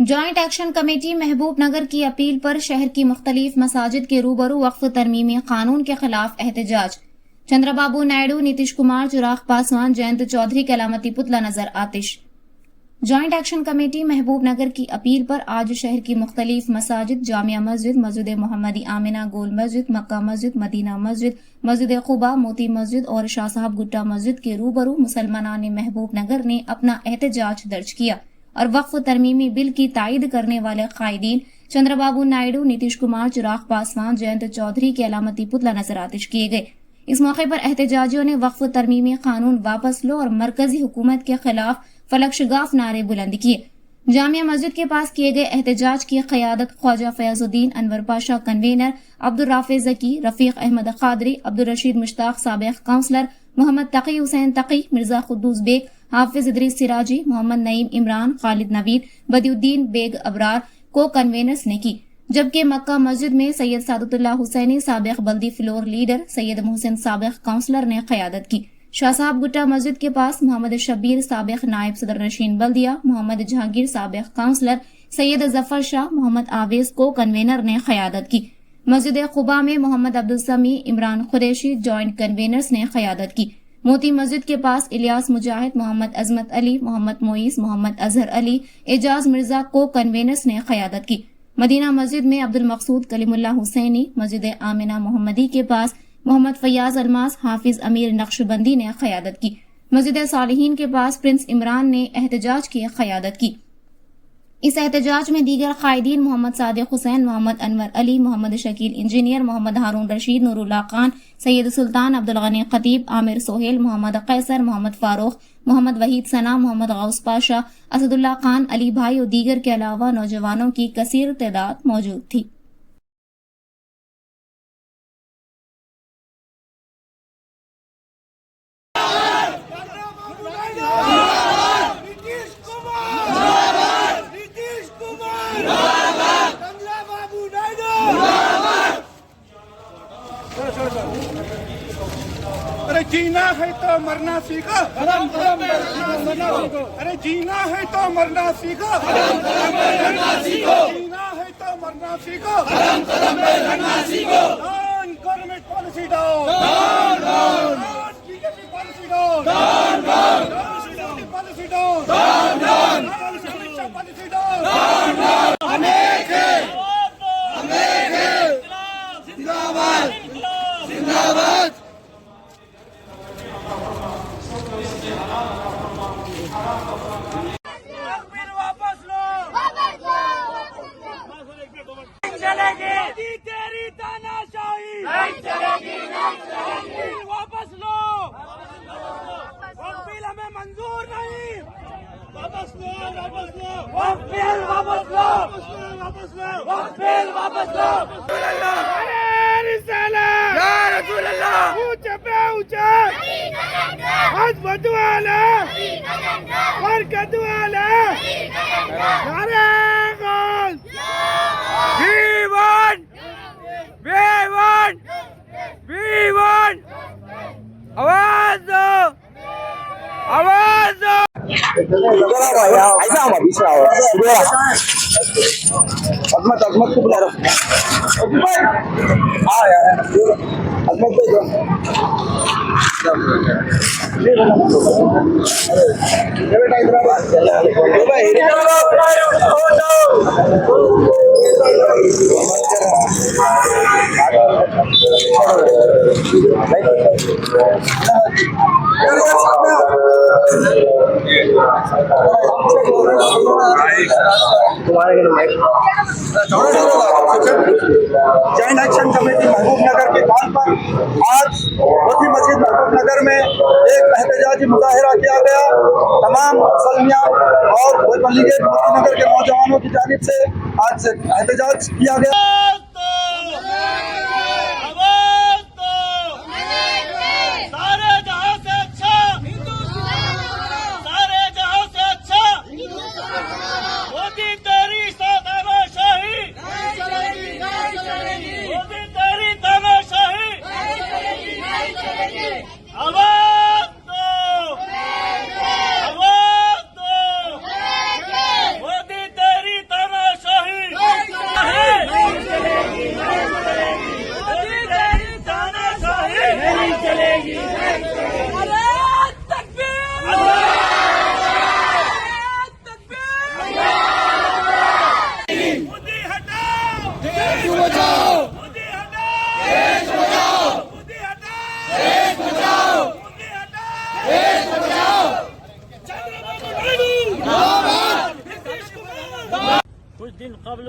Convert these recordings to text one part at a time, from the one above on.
Joint action committee محبوب نگر کی appeal پر شہر کی مختلف مساجد کے روبرو وقف ترمیمی قانون کے خلاف احتجاج۔ چندرا بابو نائیڈو، نیتیش کمار، چراغ پاسوان، جینت چودھری کے علامتی پتلا نظر آتش۔ جوائنٹ ایکشن کمیٹی محبوب نگر کی اپیل پر آج شہر کی مختلف مساجد، جامعہ مسجد، مسجد محمدی آمنہ گول مسجد، مکہ مسجد، مدینہ مسجد، مسجد قباء، موتی مسجد اور شاہ صاحب گٹا مسجد کے روبرو مسلمانان محبوب نگر نے اپنا احتجاج درج کیا اور وقف ترمیمی بل کی تائید کرنے والے قائدین چندرا بابو نائیڈو، نیتیش کمار، چراغ پاسوان، جینت چودھری کے علامتی پتلا نظر آتش کیے گئے۔ اس موقع پر احتجاجیوں نے وقف ترمیمی قانون واپس لو اور مرکزی حکومت کے خلاف فلک شگاف نعرے بلند کیے۔ جامعہ مسجد کے پاس کیے گئے احتجاج کی قیادت خواجہ فیاض الدین انور پاشا کنوینر، عبدالرافع ذکی، رفیق احمد قادری، عبدالرشید مشتاق سابق کونسلر، محمد تقی حسین تقی، مرزا قدوس بیگ، حافظ ادریس سراجی، محمد نعیم عمران، خالد نوید، بدی الدین بیگ ابرار کو کنوینرز نے کی، جبکہ مکہ مسجد میں سید سعادت اللہ حسینی سابق بلدی فلور لیڈر، سید محسن سابق کونسلر نے قیادت کی۔ شاہ صاحب گٹا مسجد کے پاس محمد شبیر سابق نائب صدر نشین بلدیہ، محمد جہانگیر سابق کونسلر، سید ظفر شاہ، محمد آویز کو کنوینر نے قیادت کی۔ مسجد قباء میں محمد عبدالسمیع، عمران قریشی جوائنٹ کنوینرز نے قیادت کی۔ موتی مسجد کے پاس الیاس مجاہد، محمد عظمت علی، محمد معیز، محمد اظہر علی، اعجاز مرزا کو کنوینرز نے قیادت کی۔ مدینہ مسجد میں عبد المقصود کلیم اللہ حسینی، مسجد آمنہ محمدی کے پاس محمد فیاض الماس، حافظ امیر نقشبندی نے قیادت کی۔ مسجد صالحین کے پاس پرنس عمران نے احتجاج کی قیادت کی۔ اس احتجاج میں دیگر قائدین محمد صادق حسین، محمد انور علی، محمد شکیل انجینئر، محمد ہارون رشید، نور اللہ خان، سید سلطان، عبدالغنی خطیب، عامر سہیل، محمد قیصر، محمد فاروق، محمد وحید ثنا، محمد غوث پاشا، اسد اللہ خان، علی بھائی اور دیگر کے علاوہ نوجوانوں کی کثیر تعداد موجود تھی۔ ارے جینا ہے تو مرنا سیکھو، ارے جینا ہے تو مرنا سیکھو، جینا ہے تو مرنا سیکھو، down government policy, down B J P policy, down policy, down policy, down. زندہ باد، زندہ باد۔ تیری تاناشاہی نہیں چلے گی، واپس لو، وقف بل ہمیں منظور نہیں، واپس لو، واپس لو، وقف بل واپس لو، واپس لو، وقف بل واپس لو۔ یا رسول اللہ، اونچے پہ اونچے، حج بدوالا، برکت والا، نعرہ غوث، We want! آواز دو! آواز دو! عظمت کو بلا رہا عظمت کو جوائنٹ ایکشن کمیٹی محبوب نگر کے کال پر آج موتی مسجد محبوب نگر میں ایک احتجاجی مظاہرہ کیا گیا۔ تمام مسلمان اور موتی نگر کے نوجوانوں کی جانب سے آج احتجاج کیا گیا۔ تیری कुछ दिन कबल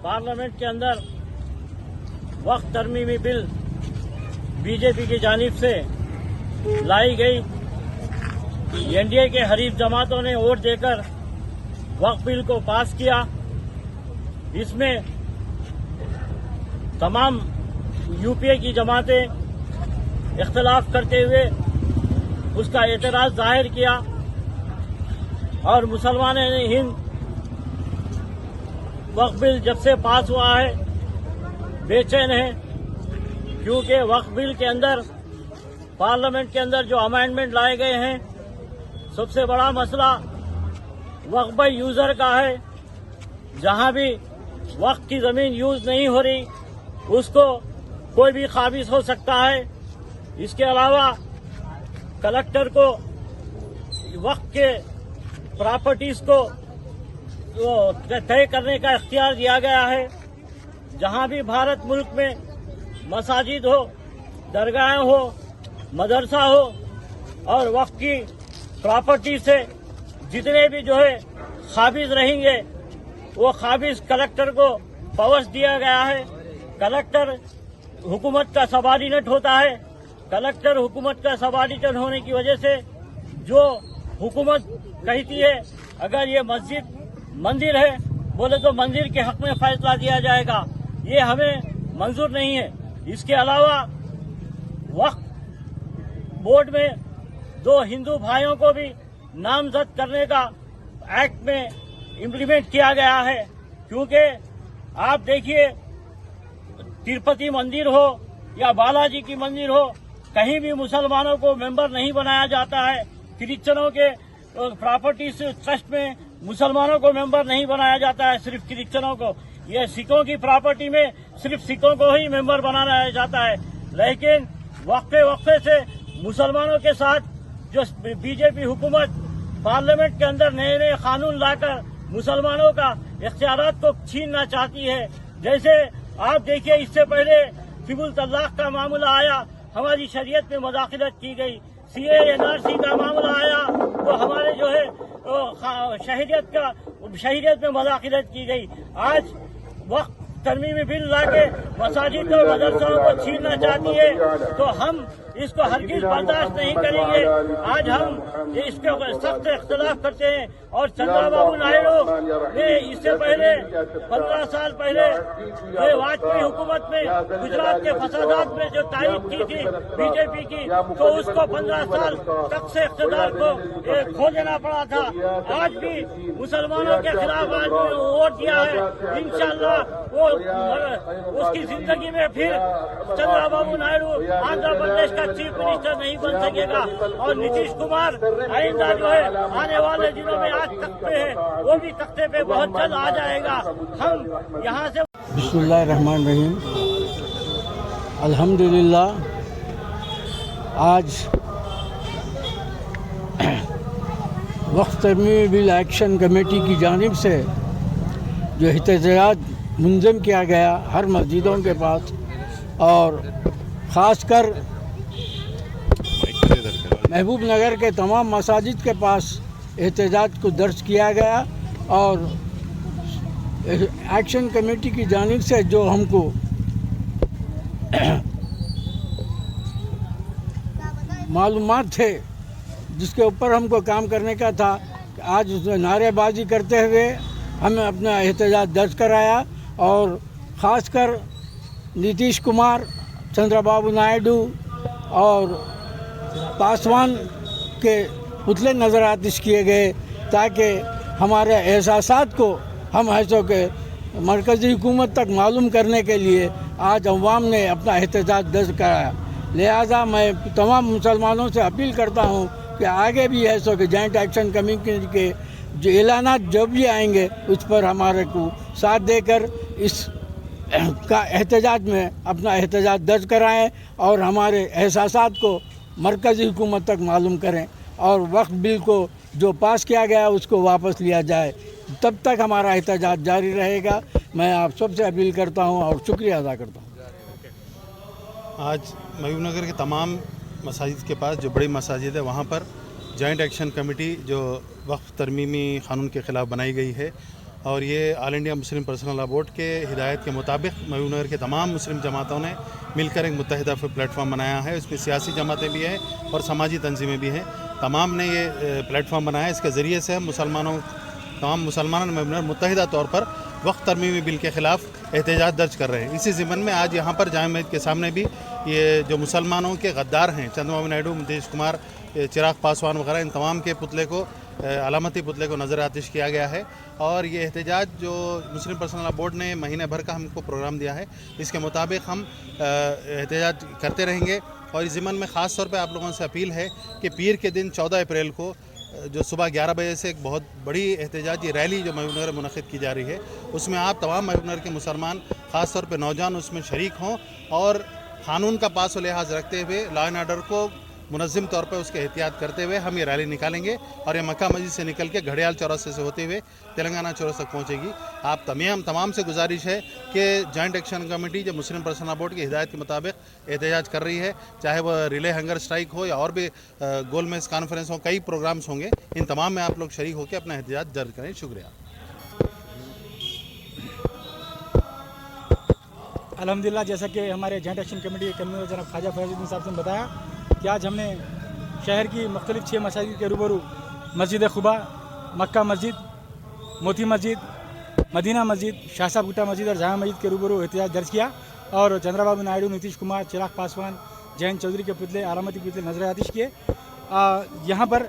पार्लियामेंट के अंदर वक्फ तरमीमी बिल बीजेपी की जानिब से लाई गई। एनडीए के हरीफ जमातों ने वोट देकर वक्फ बिल को पास किया। इसमें तमाम यूपीए की जमातें इख्तलाफ करते हुए उसका एतराज जाहिर किया और मुसलमान हिंद वक्फ बिल जब से पास हुआ है बेचैन है, क्योंकि वक्फ बिल के अंदर पार्लियामेंट के अंदर जो अमेंडमेंट लाए गए हैं, सबसे बड़ा मसला वक्फ बाय यूजर का है। जहां भी वक्फ की जमीन यूज नहीं हो रही उसको कोई भी काबिज हो सकता है। इसके अलावा कलेक्टर को वक्फ के प्रॉपर्टीज को तय करने का इख्तियार दिया गया है। जहां भी भारत मुल्क में मसाजिद हो, दरगाहें हो, मदरसा हो और वक्फ की प्रॉपर्टी से जितने भी जो है काबिज रहेंगे वो काबिज कलेक्टर को पावर्स दिया गया है। कलेक्टर हुकूमत का सबॉर्डिनेट होता है। कलेक्टर हुकूमत का सबॉर्डिनेट होने की वजह से जो हुकूमत कहती है, अगर ये मंदिर है बोले तो मंदिर के हक में फैसला दिया जाएगा, ये हमें मंजूर नहीं है। इसके अलावा वक्फ बोर्ड में 2 हिंदू भाइयों को भी नामजद करने का एक्ट में इम्प्लीमेंट किया गया है, क्योंकि आप देखिए तिरुपति मंदिर हो या बालाजी की मंदिर हो, कहीं भी मुसलमानों को मेंबर नहीं बनाया जाता है। क्रिश्चियनों के प्रॉपर्टीज ट्रस्ट में मुसलमानों को मेंबर नहीं बनाया जाता है, सिर्फ क्रिश्चियनों को। ये सिखों की प्रॉपर्टी में सिर्फ सिखों को ही मेंबर बनाया जाता है। लेकिन वक्फे से मुसलमानों के साथ जो बीजेपी हुकूमत पार्लियामेंट के अंदर नए नए कानून लाकर मुसलमानों का इख्तियारात को छीनना चाहती है। जैसे आप देखिए, इससे पहले फिबुल तलाक का मामला आया, हमारी शरीयत में मदाखलत की गई। CA/NRC का मामला आया तो हमारे जो है शहरियत में मदाखलत की गई। आज वक्त तरमीमी बिल लाके मसाजिद और मदरसों को छीनना चाहती है, तो हम इसको हरगिज बर्दाश्त नहीं करेंगे। आज हम इसके सख्त इख्तलाफ करते हैं। और चंद्रबाबू नायडू ने इससे पहले 15 साल पहले वाजपेयी हुकूमत में गुजरात के फसादात में जो तारीफ की थी बीजेपी की, तो उसको 15 साल तक से इख्तिदार को खो देना पड़ा था। आज भी मुसलमानों के खिलाफ आज वोट दिया है। इंशाअल्लाह वो उसकी जिंदगी में फिर चंद्रबाबू नायडू आंध्र प्रदेश का चीफ मिनिस्टर नहीं बन सकेगा। और नीतीश कुमार आइंदा जो है आने वाले दिनों में आज तख्ते पे है, वो भी तख्ते पे बहुत जल्द आ जाएगा। हम यहाँ से बिस्मिल्लाहिर्रहमानिर्रहीम। अल्हम्दुलिल्लाह आज वक्फ तरमीमी बिल एक्शन कमेटी की जानिब से जो एहतजाज मुंज़म किया गया हर मस्जिदों के पास और ख़ासकर महबूब नगर के तमाम मसाजिद के पास एहतजाज को दर्ज किया गया। और एक्शन कमेटी की जानिब से जो हमको मालूमात थे जिसके ऊपर हमको काम करने का था, आज उसमें नारेबाजी करते हुए हमें अपना एहतजाज दर्ज कराया। और ख़ासकर नीतीश कुमार, चंद्रबाबू नायडू और पासवान के पुतले नज़रातिश किए गए, ताकि हमारे एहसासात को हम ऐसों के मरकज़ी हुकूमत तक मालूम करने के लिए आज अवाम ने अपना एहतजाज दर्ज कराया। लिहाजा मैं तमाम मुसलमानों से अपील करता हूँ कि आगे भी ऐसों के जॉइंट एक्शन कमेटी के जो ऐलानात जब भी आएंगे उस पर हमारे को साथ देकर इस का एहतजाज में अपना एहतजाज दर्ज कराएं और हमारे एहसासात को मरकज़ी हुकूमत तक मालूम करें और वक्फ बिल को जो पास किया गया उसको वापस लिया जाए। तब तक हमारा एहतजाज जारी रहेगा। मैं आप सबसे अपील करता हूं और शुक्रिया अदा करता हूं। आज महबूब नगर के तमाम मसाजिद के पास जो बड़ी मसाजिद है वहाँ पर जॉइंट एक्शन कमेटी जो वक्फ तरमीमी क़ानून के ख़िलाफ़ बनाई गई है और ये all India Muslim personal law board के हिदायत के मुताबिक महबूब नगर के तमाम मुस्लिम जमातों ने मिलकर एक मुत्तहिदा प्लेटफॉर्म बनाया है। इसमें सियासी जमातें भी हैं और समाजी तंजीमें भी हैं। तमाम ने ये प्लेटफॉर्म बनाया है। इसके ज़रिए से हम तमाम मुसलमानों में मुत्तहिदा तौर पर वक्फ तरमीमी बिल के ख़िलाफ़ एहतजाज दर्ज कर रहे हैं। इसी ज़िम्मन में आज यहाँ पर जामे मस्जिद के सामने भी ये जो मुसलमानों के गद्दार हैं चंद्रबाबू नायडू, नीतीश कुमार, चिराग पासवान वगैरह, इन तमाम के पुतले को अलामती पुतले को नज़र आतिश किया गया है। और ये एहतजाज जो मुस्लिम पर्सनल लॉ बोर्ड ने महीने भर का हमको प्रोग्राम दिया है, इसके मुताबिक हम एहतजाज करते रहेंगे। और इस ज़िम्मन में ख़ास तौर पे आप लोगों से अपील है कि पीर के दिन 14 अप्रैल को जो सुबह 11 बजे से एक बहुत बड़ी एहतजाजी रैली जो महबूब नगर मुनक़िद की जा रही है, उसमें आप तमाम महबूब नगर के मुसलमान ख़ास तौर पे नौजवान उसमें शरीक हों और क़ानून का पास व लिहाज रखते हुए लॉ एंड ऑर्डर को मुनज़्ज़म तौर पर उसके एहतियात करते हुए हम ये रैली निकालेंगे और ये मक्का मस्जिद से निकल के घड़ियाल चौरासे से होते हुए तेलंगाना चौराहे तक पहुँचेगी। आप तमाम से गुजारिश है कि जॉइंट एक्शन कमेटी जो मुस्लिम पर्सनल लॉ बोर्ड की हिदायत के मुताबिक एहतजाज कर रही है, चाहे वह रिले हंगर स्ट्राइक हो या और भी गोल मेज़ कॉन्फ्रेंस हो, कई प्रोग्राम्स होंगे, इन तमाम में आप लोग शरीक होकर अपना एहतजाज दर्ज करें। शुक्रिया। अल्हम्दुलिल्लाह, जैसा कि हमारे जॉइंट एक्शन कमेटी के कन्वीनर जनाब ख्वाजा फैज़ुद्दीन साहब ने बताया कि आज हमने शहर की मुख्तलिफ 6 मसाजिद के रूबरू मस्जिद खुबा, मक्का मस्जिद, मोती मस्जिद, मदीना मस्जिद, शाह साहब गुट्टा मस्जिद और जामा मस्जिद के रूबरू एहतजाज दर्ज किया और चंद्रबाबू नायडू, नीतीश कुमार, चिराग पासवान, जयंत चौधरी के पुतले, अलामती पुतले नजर आतिश किए। यहाँ पर